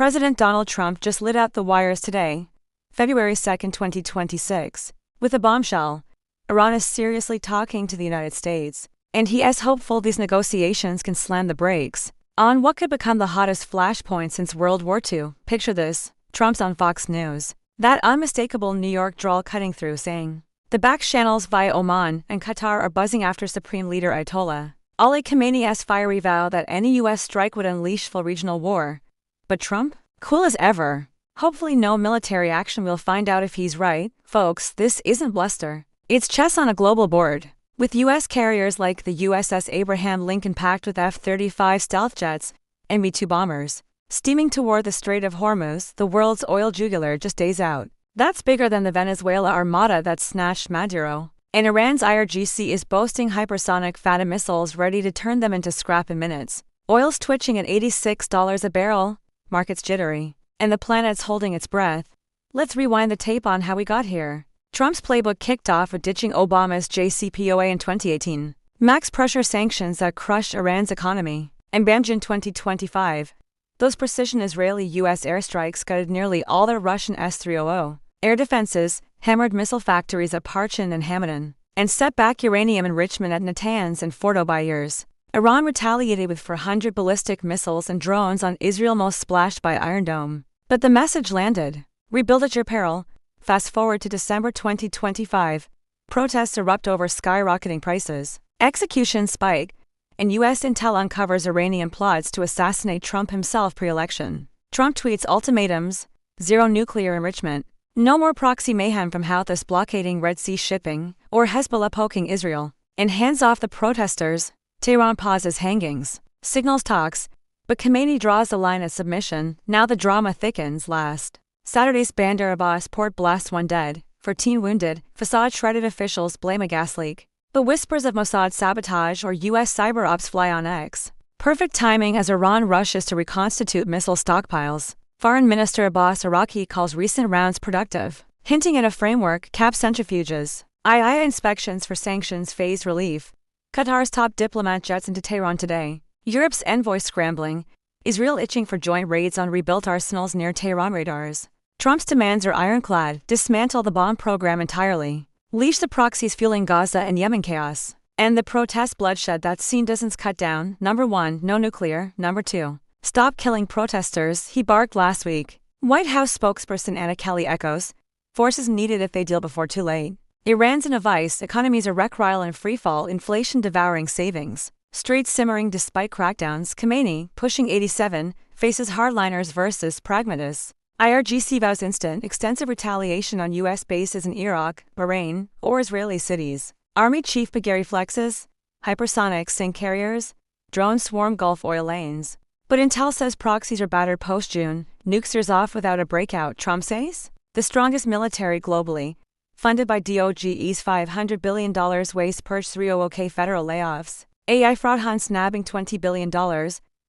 President Donald Trump just lit out the wires today, February 2, 2026, with a bombshell. Iran is seriously talking to the United States, and he is hopeful these negotiations can slam the brakes on what could become the hottest flashpoint since World War II. Picture this: Trump's on Fox News, that unmistakable New York drawl cutting through, saying, "The back channels via Oman and Qatar are buzzing after Supreme Leader Ayatollah Ali Khamenei's fiery vow that any U.S. strike would unleash full regional war. But Trump? Cool as ever. Hopefully no military action. We'll find out if he's right. Folks, this isn't bluster. It's chess on a global board. With U.S. carriers like the USS Abraham Lincoln packed with F-35 stealth jets and B-2 bombers steaming toward the Strait of Hormuz, the world's oil jugular, just days out. That's bigger than the Venezuela armada that snatched Maduro. And Iran's IRGC is boasting hypersonic Fatima missiles ready to turn them into scrap in minutes. Oil's twitching at $86 a barrel, markets jittery, and the planet's holding its breath. Let's rewind the tape on how we got here. Trump's playbook kicked off with ditching Obama's JCPOA in 2018, max pressure sanctions that crushed Iran's economy, and bam, in 2025, those precision Israeli-U.S. airstrikes gutted nearly all their Russian S-300 air defenses, hammered missile factories at Parchin and Hamadan, and set back uranium enrichment at Natanz and Fordo by years. Iran retaliated with 400 ballistic missiles and drones on Israel, most splashed by Iron Dome. But the message landed: rebuild at your peril. Fast forward to December 2025. Protests erupt over skyrocketing prices. Executions spike, and U.S. intel uncovers Iranian plots to assassinate Trump himself pre-election. Trump tweets ultimatums: zero nuclear enrichment, no more proxy mayhem from Houthis blockading Red Sea shipping, or Hezbollah poking Israel, and hands off the protesters. Tehran pauses hangings, signals talks, but Khamenei draws the line at submission. Now the drama thickens. Last Saturday's Bandar Abbas port blast, 1 dead, 14 wounded, facade shredded. Officials blame a gas leak, but whispers of Mossad sabotage or U.S. cyber ops fly on X. Perfect timing as Iran rushes to reconstitute missile stockpiles. Foreign Minister Abbas Araqi calls recent rounds productive, hinting at a framework cap centrifuges. II inspections for sanctions phase relief. Qatar's top diplomat jets into Tehran today. Europe's envoy scrambling. Israel itching for joint raids on rebuilt arsenals near Tehran radars. Trump's demands are ironclad: dismantle the bomb program entirely. Leash the proxies fueling Gaza and Yemen chaos. And the protest bloodshed that seen dozens cut down. Number 1, no nuclear. Number 2, stop killing protesters, he barked last week. White House spokesperson Anna Kelly echoes, forces needed if they deal before too late. Iran's in a vice, economies a wreck, rile and freefall, inflation devouring savings. Streets simmering despite crackdowns. Khamenei, pushing 87, faces hardliners versus pragmatists. IRGC vows instant, extensive retaliation on U.S. bases in Iraq, Bahrain, or Israeli cities. Army Chief Bagheri flexes, hypersonics sink carriers, drones swarm Gulf oil lanes. But intel says proxies are battered post-June, nukesters off without a breakout. Trump says the strongest military globally, funded by DOGE's $500 billion waste purge 300K federal layoffs. AI fraud hunts nabbing $20 billion.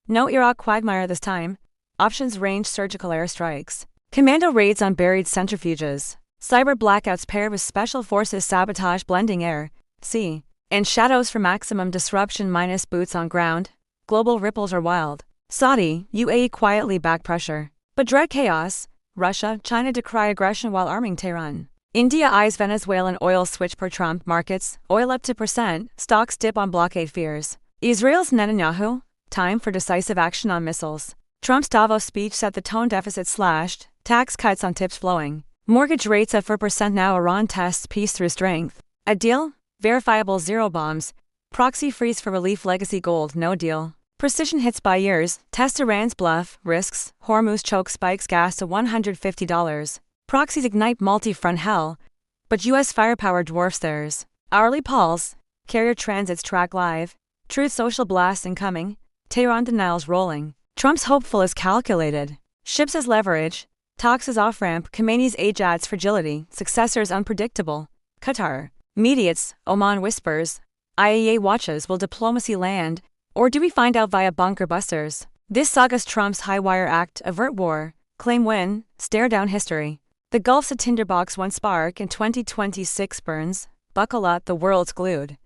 No Iraq quagmire this time. Options range: surgical airstrikes, commando raids on buried centrifuges, cyber blackouts paired with special forces sabotage blending air, sea, and shadows for maximum disruption minus boots on ground. Global ripples are wild. Saudi, UAE quietly back pressure, but dread chaos. Russia, China decry aggression while arming Tehran. India eyes Venezuelan oil switch per Trump. Markets, oil up 2%, stocks dip on blockade fears. Israel's Netanyahu, time for decisive action on missiles. Trump's Davos speech set the tone: deficit slashed, tax cuts on tips flowing. Mortgage rates at 4% now. Iran tests peace through strength. A deal? Verifiable zero bombs. Proxy freeze for relief. Legacy gold, no deal. Precision hits by years, test Iran's bluff, risks, Hormuz choke spikes gas to $150. Proxies ignite multi-front hell, but U.S. firepower dwarfs theirs. Hourly pulse, carrier transits track live, truth social blast incoming, Tehran denials rolling. Trump's hopeful is calculated, ships as leverage, talks as off-ramp. Khamenei's age fragility, successors unpredictable. Qatar, mediates, Oman whispers, IAEA watches. Will diplomacy land, or do we find out via bunker busters? This saga's Trump's high wire act: avert war, claim win, stare down history. The Gulf's a tinderbox, one spark in 2026 burns. Buckle up, the world's glued.